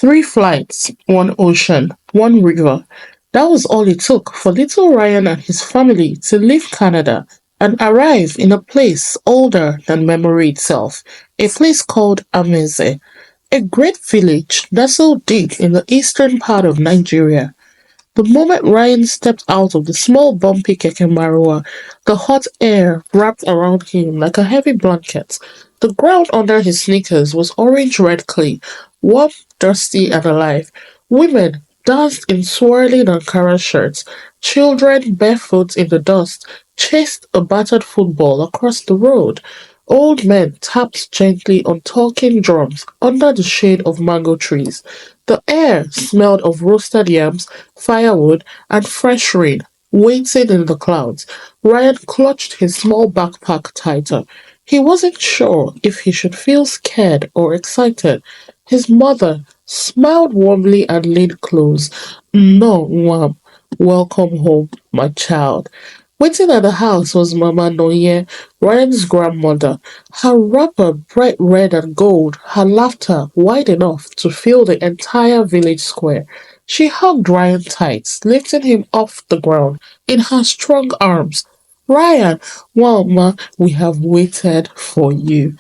Three flights, one ocean, one river. That was all it took for little Ryan and his family to leave Canada and arrive in a place older than memory itself, a place called Amaze, a great village nestled deep in the eastern part of Nigeria. The moment Ryan stepped out of the small bumpy Keke Marua, the hot air wrapped around him like a heavy blanket. The ground under his sneakers was orange-red clay, warm, dusty, and alive. Women danced in swirling Ankara shirts. Children, barefoot in the dust, chased a battered football across the road. Old men tapped gently on talking drums under the shade of mango trees. The air smelled of roasted yams, firewood, and fresh rain waiting in the clouds. Ryan clutched his small backpack tighter. He wasn't sure if he should feel scared or excited. His mother smiled warmly and leaned close. No, Mom. Welcome home, my child. Waiting at the house was Mama Noye, Ryan's grandmother, her wrapper bright red and gold, her laughter wide enough to fill the entire village square. She hugged Ryan tight, lifting him off the ground in her strong arms. Ryan, well, ma, we have waited for you.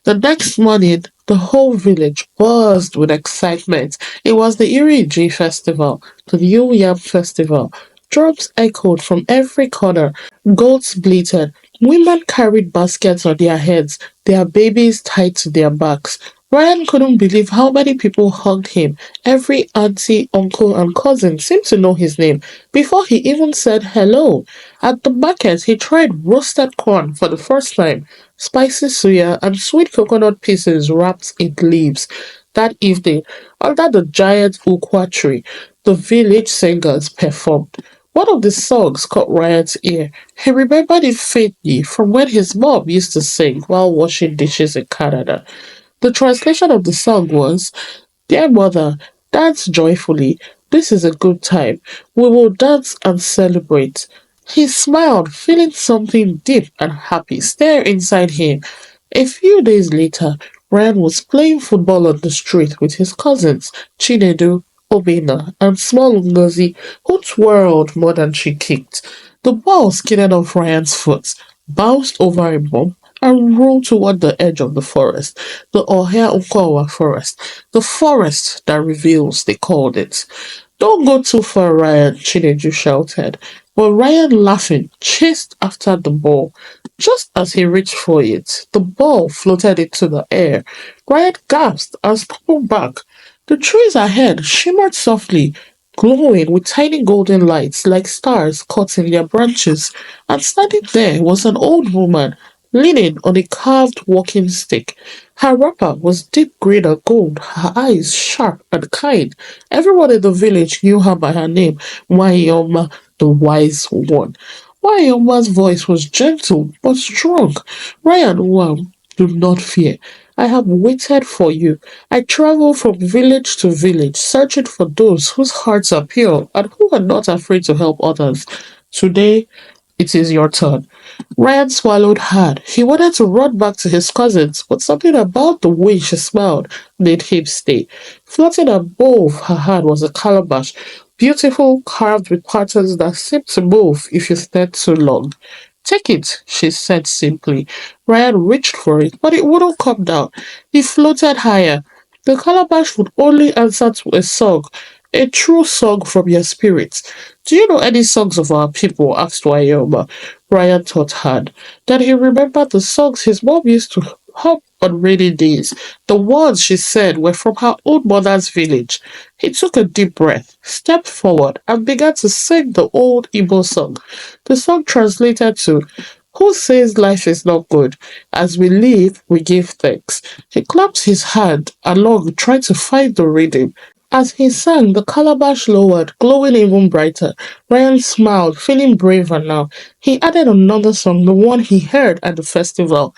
The next morning, the whole village buzzed with excitement. It was the Iriji festival, the New Yam festival. Drums echoed from every corner, goats bleated, women carried baskets on their heads, their babies tied to their backs. Ryan couldn't believe how many people hugged him. Every auntie, uncle, and cousin seemed to know his name before he even said hello. At the market, he tried roasted corn for the first time, spicy suya, and sweet coconut pieces wrapped in leaves. That evening, under the giant ukwa tree, the village singers performed. One of the songs caught Ryan's ear. He remembered it faintly from when his mom used to sing while washing dishes in Canada. The translation of the song was, Dear mother, dance joyfully. This is a good time. We will dance and celebrate. He smiled, feeling something deep and happy stir inside him. A few days later, Ryan was playing football on the street with his cousins, Chinedu, Obina, and small Ngozi, who twirled more than she kicked. The ball skidded off Ryan's foot, bounced over a bump, and rolled toward the edge of the forest, the Ohia Ukawa forest, the forest that reveals, they called it. Don't go too far, Ryan, Chinedu shouted. But Ryan, laughing, chased after the ball. Just as he reached for it, the ball floated into the air. Ryan gasped and stumbled back. The trees ahead shimmered softly, glowing with tiny golden lights like stars caught in their branches, and standing there was an old woman leaning on a carved walking stick. Her wrapper was deep green and gold, her eyes sharp and kind. Everyone in the village knew her by her name, Wayoma, the Wise One. Wayoma's voice was gentle but strong. Ryan, wow, do not fear. I have waited for you. I travel from village to village, searching for those whose hearts are pure and who are not afraid to help others. Today, it is your turn. Ryan swallowed hard. He wanted to run back to his cousins, but something about the way she smiled made him stay. Floating above her head was a calabash, beautiful, carved with patterns that seemed to move if you stared too long. Take it, she said simply. Ryan reached for it, but it wouldn't come down. He floated higher. The calabash would only answer to a song, a true song from your spirit. Do you know any songs of our people? Asked Wayoma. Ryan thought hard. Then he remembered the songs his mom used to hum on rainy days. The ones she said were from her own mother's village. He took a deep breath, stepped forward, and began to sing the old Igbo song. The song translated to who says life is not good? As we live, we give thanks. He clapped his hand along, trying to find the rhythm. As he sang, the calabash lowered, glowing even brighter. Ryan smiled, feeling braver now. He added another song, the one he heard at the festival.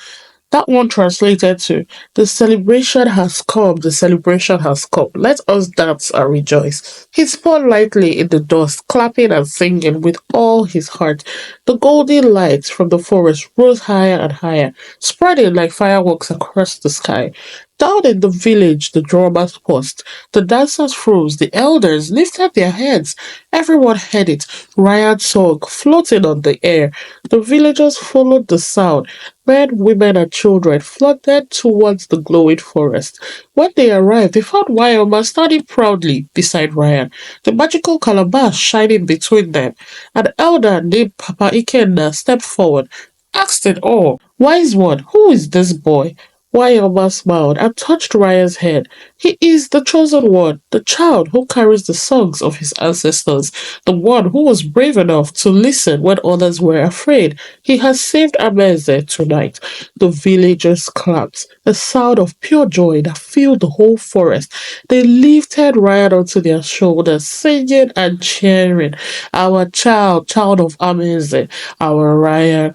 That one translated to, The celebration has come, the celebration has come. Let us dance and rejoice. He spun lightly in the dust, clapping and singing with all his heart. The golden lights from the forest rose higher and higher, spreading like fireworks across the sky. Down in the village, the drummers paused. The dancers froze. The elders lifted their heads. Everyone heard it. Riot song floating on the air. The villagers followed the sound. Men, women, and children flooded towards the glowing forest. When they arrived, they found Wyoma standing proudly beside Ryan, the magical calabash shining between them. An elder named Papa Ikenna stepped forward, asked in awe, "Wise one, who is this boy?" Wyoma smiled and touched Ryan's head. "He is the chosen one, the child who carries the songs of his ancestors, the one who was brave enough to listen when others were afraid. He has saved Amaeze tonight." The villagers clapped, a sound of pure joy that filled the whole forest. They lifted Ryan onto their shoulders, singing and cheering, "Our child, child of Amaeze, our Ryan."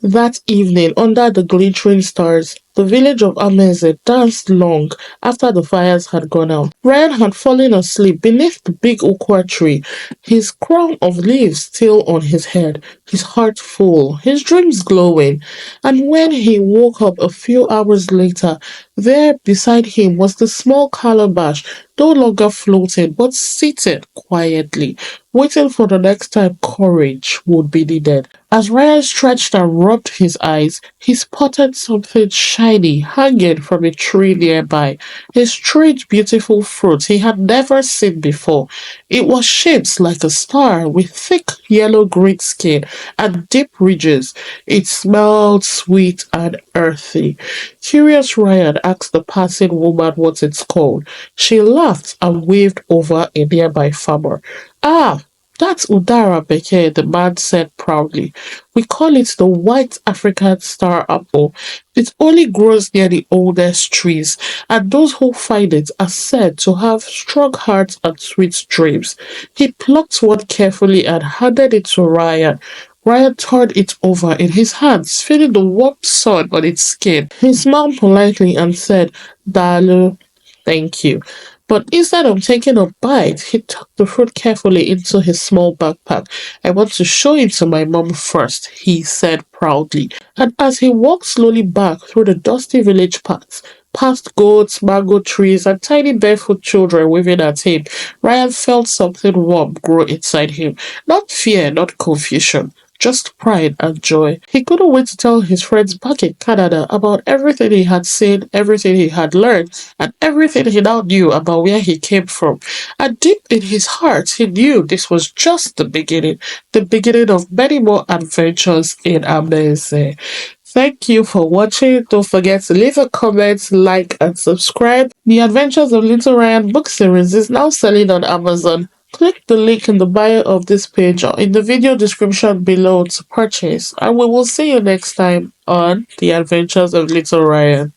That evening, under the glittering stars, the village of Amaze danced long after the fires had gone out. Ryan had fallen asleep beneath the big okra tree, his crown of leaves still on his head, his heart full, his dreams glowing. And when he woke up a few hours later, there beside him was the small calabash, no longer floating but seated quietly, waiting for the next time courage would be needed. As Ryan stretched and rubbed his eyes, he spotted something shiny hanging from a tree nearby, a strange, beautiful fruit he had never seen before. It was shaped like a star with thick yellow-green skin and deep ridges. It smelled sweet and earthy. Curious Ryan asked the passing woman what it's called. She laughed and waved over a nearby farmer. "Ah, that's Udara Beke," the man said proudly. "We call it the white African star apple. It only grows near the oldest trees, and those who find it are said to have strong hearts and sweet dreams." He plucked one carefully and handed it to Ryan. Ryan turned it over in his hands, feeling the warm sun on its skin. He smiled politely and said, "Dalu, thank you." But instead of taking a bite, he tucked the fruit carefully into his small backpack. "I want to show it to my mom first," he said proudly. And as he walked slowly back through the dusty village paths, past goats, mango trees, and tiny barefoot children waving at him, Ryan felt something warm grow inside him. Not fear, not confusion, just pride and joy. He couldn't wait to tell his friends back in Canada about everything he had seen, everything he had learned, and everything he now knew about where he came from. And deep in his heart, he knew this was just the beginning of many more adventures in Amaze. Thank you for watching. Don't forget to leave a comment, like, and subscribe. The Adventures of Little Ryan book series is now selling on Amazon. Click the link in the bio of this page or in the video description below to purchase, and we will see you next time on The Adventures of Little Ryan.